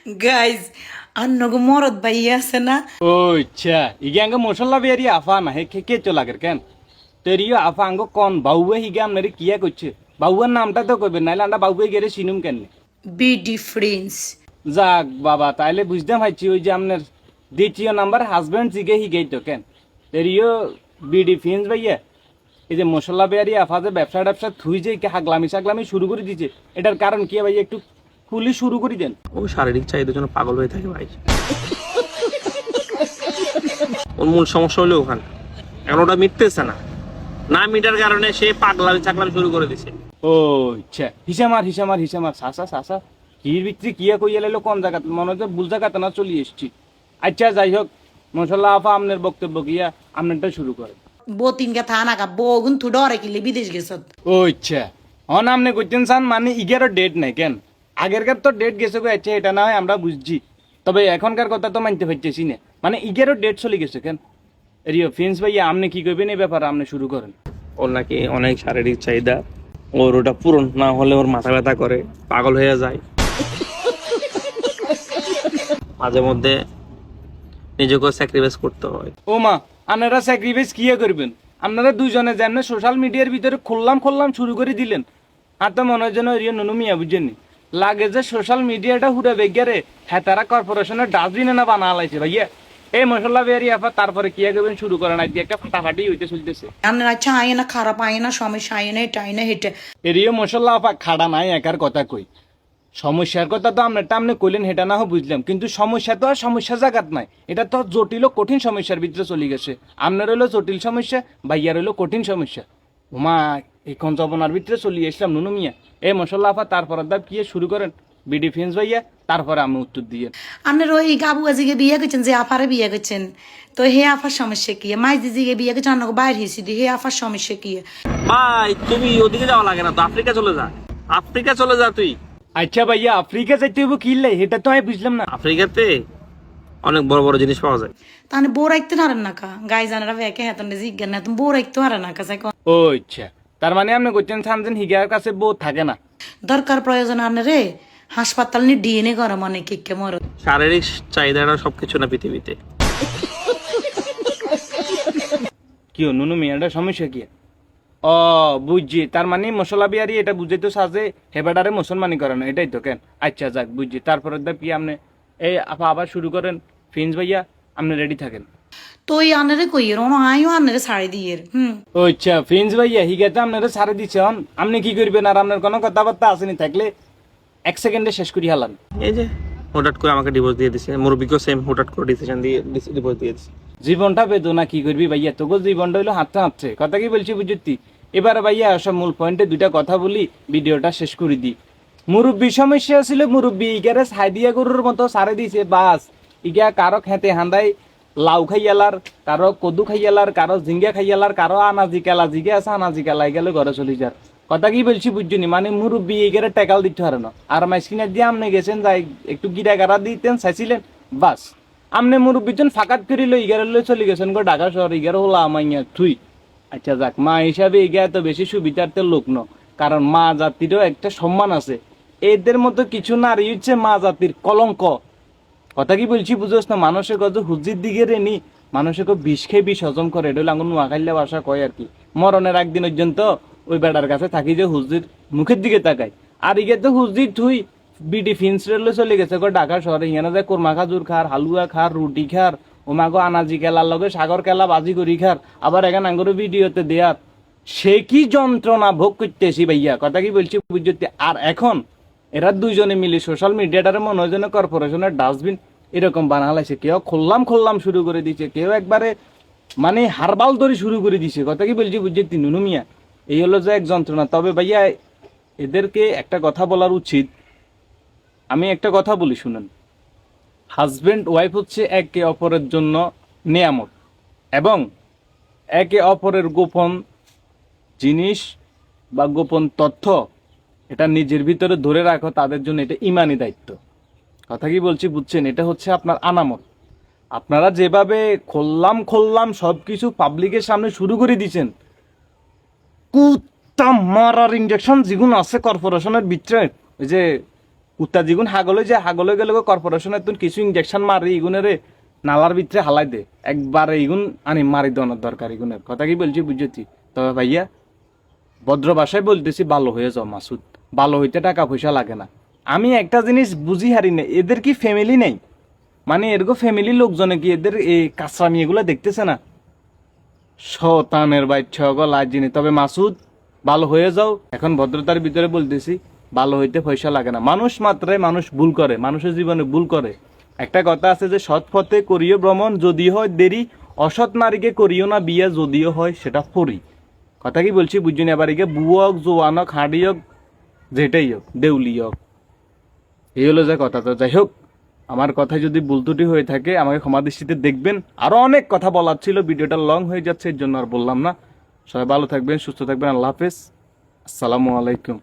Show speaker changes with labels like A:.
A: Guys আন্নগো মরদ ভাইয়া আছে না
B: ও আচ্ছা ইগাঙ্গ মশলা বেরি আফা না হে কে চলাগের কেন তেরিও আফা আঙ্গ কোন বাউয়ে হিগাম নারে কিয়া করছে বাউয়ের নামটা তো কইবে নাইলে আমরা বাউয়ে গেরে চিনুম কেন
A: বি ডিফারেন্স
B: যাক বাবা তাইলে বুঝতে পারছি ওই যে আপনার দ্বিতীয় নাম্বার হাজবেন্ড জিগে হিগেই তো কেন তেরিও বিডি ফিন্স ভাইয়া এই যে মশলা বেয়ারি আফা যে ব্যবসা থুই যে হাগলামি শুরু করে দিচ্ছে এটার কারণ কি ভাই একটু খুলি শুরু করে দেন।
C: ও শারীরিক চাহিদার জন্য পাগল হয়ে থাকে ভাই। ওর মূল সমস্যা হলো ওখানে, এখন ওটা মিটতেছে না, না মিটার কারণে সে পাগলামি চাকলামি শুরু করে দিছে।
B: ও আচ্ছা হিসামার সাসা কির ভিতরে কিয়া কইয়া লাইলো কোন জায়গা মনে হচ্ছে ভুল জায়গাতে না চলে এসছি। আচ্ছা যাই হোক মশলা আফা আপনার বক্তব্য কিয়া আপনারটা শুরু করেন।
A: বতিন কে থানা কা বগুন থু ডরে কিলে বিদেশ গেছত
B: ও আচ্ছা অন আপনি কইতেন চান মানে ইগেরও ডেট নাই কেন আগেরকার তো ডেট গেছে গো। আচ্ছা এটা না হয় আমরা বুঝছি, তবে এখনকার কথা তো মানতে পারতেছি না, মানে ইগেরও ডেট চলে গেছে কেন। রিও ফিন্স ভাইয়া আপনি কি করবেন এই ব্যাপারে আপনি শুরু করেন।
C: ওর নাকি অনেক শারীরিক চাহিদা, ওর ওটা পূরণ না হলে ওর মাথা ব্যথা করে, পাগল হয়ে যায়, মাঝে মধ্যে নিজেকে স্যাক্রিফাইস করতে হয়।
B: ও মা আপনারা স্যাক্রিফাইস কিয়া করবেন? আপনারা দুজনে যেমন সোশ্যাল মিডিয়ার ভিতরে খুললাম শুরু করে দিলেন, আর তো মনে হয় যেন রিও নুনু মিয়া বুঝছেন লাগে যে সোশ্যাল মিডিয়াটা হুড়ে বেগেরে হ্যাঁ তারা কর্পোরেশনের ডাস্টবিনে না বানা লাইছে ভাইয়া এই মশলা বেরি আফা তারপরে কিয়া করবেন শুরু করেন। আজকে একটা ফাটাফাটি হইতে চলতেছে।
A: আপনার আচ্ছা আয় না খারাপ আয় না সমস্যা আয় না এটা আয় না হেটে
B: এরিও মশলা আফা খাড়া নাই একার কথা কই, সমস্যার কথা তো আপনারটা আপনি কইলেন হেটা না বুঝলাম, কিন্তু সমস্যা তো আর সমস্যা জায়গাত নাই, এটা তো জটিল ও কঠিন সমস্যার ভিতরে চলে গেছে। আপনার হইলো জটিল সমস্যা, ভাইয়ার হইলো কঠিন সমস্যা। উমা এখন জবনার ভিতরে চলে আসলাম নুনু মিয়া এই মশলা আফা তারপরের দাব কি শুরু করেন বিডি ফিন্স ভাইয়া, তারপরে আমি উত্তর দিয়ে।
A: আপনার ওই গাবু আজিকে বিয়ে করছেন যে আফারে বিয়ে করছেন, তো হে আফার সমস্যা কি? মাই দিদিকে বিয়ে করছেন অন্য বাইরে হিসি দি হে আফার সমস্যা কি?
C: ভাই তুমি ওদিকে যাওয়া লাগে না তো, আফ্রিকা চলে যা, আফ্রিকা চলে যা তুই।
B: আচ্ছা ভাইয়া আফ্রিকা যাইতে হইব কি লাই এটা তো আমি বুঝলাম না।
C: আফ্রিকাতে অনেক বড় বড় জিনিস পাওয়া যায়।
A: তাহলে বউ রাখতে পারেন না কা গাই জানারা ভেকে হেতন জিজ্ঞান না তুমি বউ রাখতে পারেন না কাছে
B: ও আচ্ছা তার মানে আপনি কইতেন সানজেন হিগার কাছে বউ থাকে না,
A: দরকার প্রয়োজন আনে রে হাসপাতাল নি ডিএনএ করে মনে কে মর
C: শারীরিক চাহিদাটা সবকিছু না পৃথিবীতে।
B: কি নুনু মিয়াটা সমস্যা কি? ও বুঝছি, তার মানে মশলা বিহারি এটা বুঝে তো সাজে হেবাডারে মুসলমানি করানো এটাই তো কেন। আচ্ছা যাক বুঝছি, তারপরে দেখ কি আপনি এই আপা আবার শুরু করেন। ফিন্স ভাইয়া আপনি রেডি থাকেন।
A: তো এই আনারে কইয়ের অন আইও আনারে ছাড়ি দিয়ের
B: ও আচ্ছা ফিন্স ভাইয়া হিগাতে আপনারা ছাড়ে দিচ্ছে হন, আপনি কি করবেন? আর আপনার কোনো কথাবার্তা আসেনি থাকলে 1 সেকেন্ডে শেষ করি হালান।
C: এই যে হঠাৎ করে আমাকে ডিভোর্স দিয়ে দিছে, মুরব্বিকেও সেম হঠাৎ করে ডিসিশন দিয়ে ডিভোর্স দিয়ে দিছে।
B: জীবনটা বেদনা কি করবি ভাইয়া, তোকে জীবনটা হইলো হাঁটতে কথা কি বলছি বুঝতি। এবার ভাইয়া সব মূল পয়েন্টে দুইটা কথা বলি ভিডিওটা শেষ করে দিই। মুরব্বী সমস্যা ছিল, মুরব্বী ইগারে সাইদিয়া গরুর মতো সারে দিছে বাস। ইগা কারো খেতে হান্দাই লাউ খাইয়ালার, কারো কদু খাইয়ালার, কারো ঝিঙ্গা খাইয়ালার, কারো আনাজি কেলা জিগে আছে আনাজি কেলা গেলে ঘরে চলে যার। কথা কি বলছি বুঝছনি, মানে মুরব্বী ইগারে টেকাল দিতে পারে না। আর মাইসকিনে দিয়ে আপনি গেছেন যাই একটু গিরা গাড়া দিতেন চাইছিলেন বাস আমনে মুরব্বীজন ফাঁকাত করিল ইগারে লই চলে গেছেন গো ঢাকা শহর ইগারে হলো আমাইয়া থুই। আচ্ছা যাক মা হিসাবে ইগা তো বেশি সুবিধার্থের লোক ন, কারণ মা জাতিরও একটা সম্মান আছে। এদের মতো কিছু নারী হচ্ছে মা জাতির কলঙ্ক। কথা কি বলছি বুঝোস না, মানুষের কত হুজির দিকে রে নি মানুষের বিষ খেয়ে বিষ হজম করে এটা হলো আঙুল নোয়াখাইলে বাসা কয় আর কি। মরণের একদিন পর্যন্ত ওই বেটার কাছে থাকি যে হুজির মুখের দিকে তাকায়। আর ইগে তো হুজির থুই বিডি ফিন্স রেলে চলে গেছে গো ঢাকা শহরে, ইয়ানা যায় কোরমা খাজুর খার, হালুয়া খার, রুটি খার, ওমাগো আনাজি কেলার লগে সাগর কেলা বাজি করি খার, আবার এখানে আঙ্গুর ভিডিওতে দেয়ার সে কি যন্ত্রণা ভোগ করতেছি ভাইয়া। কথা কি বলছি বুঝতে। আর এখন এরা দুইজনে মিলে সোশ্যাল মিডিয়াটারে মনে হয় যেন কর্পোরেশনের ডাস্টবিন এরকম বানালাইছে। কেউ খুললাম শুরু করে দিছে, কেউ একবারে মানে হারবাল ধরে শুরু করে দিছে। কথা কি বলছি বুঝতে নুনু মিয়া, এই হলো যে এক যন্ত্রণা। তবে ভাইয়া এদেরকে একটা কথা বলার উচিত, আমি একটা কথা বলি শুনেন, হাজবেন্ড ওয়াইফ হচ্ছে একে অপরের জন্য নেয়ামত, এবং একে অপরের গোপন জিনিস বা গোপন তথ্য এটা নিজের ভিতরে ধরে রাখো তাদের জন্য এটা ইমানি দায়িত্ব। কথা কি বলছি বুঝছেন, এটা হচ্ছে আপনার আনামত। আপনারা যেভাবে খুললাম সবকিছু পাবলিকের সামনে শুরু করে দিচ্ছেন, কুত্তা মারার ইঞ্জেকশন যেগুলো আছে কর্পোরেশনের ভিতরে, ওই যে কুত্তা যেগুন হাগলে যে হাগলে গেলে কর্পোরেশনের তুন কিছু ইঞ্জেকশন মারি ইগুনের নালার ভিতরে হালাই দে একবার ইগুন আনি মারি দেওয়ানোর দরকার ইগুনের কথা কি বলছি বুঝেছি। তবে ভাইয়া ভদ্র ভাষায় বলতেছি ভালো হয়ে যাও মাসুদ, ভালো হইতে টাকা পয়সা লাগে না। আমি একটা জিনিস বুঝি হারি না, এদের কি ফ্যামিলি নেই? মানে এরকম ফ্যামিলির লোকজনে কি এদের এই কাঁচরামি এগুলো দেখতেছে না? শতানের বাচ্চা গল আজ জিনিস। তবে মাসুদ ভালো হয়ে যাও। এখন ভদ্রতার ভিতরে বলতেছি ভালো হইতে পয়সা লাগে না। মানুষ মাত্রায় মানুষ ভুল করে, মানুষের জীবনে ভুল করে। একটা কথা আছে যে সৎ পথে করিও ভ্রমণ যদি হয় দেরি, অসৎ নারীকে করিও না বিয়ে যদিও হয় সেটা ফরি। কথা কি বলছি বুঝুন? এবার একে বুয়া হোক জোয়ান হোক হাঁড়ি হোক যেটাই হোক দেউলি হোক, এই হলো যে কথা। তো যাই হোক, আমার কথায় যদি ভুল ত্রুটি হয়ে থাকে আমাকে ক্ষমা দৃষ্টিতে দেখবেন। আরো অনেক কথা বলার ছিল, ভিডিওটা লং হয়ে যাচ্ছে এর জন্য আর বললাম না। সবাই ভালো থাকবেন, সুস্থ থাকবেন, আল্লাহ হাফেজ, আসসালামু আলাইকুম।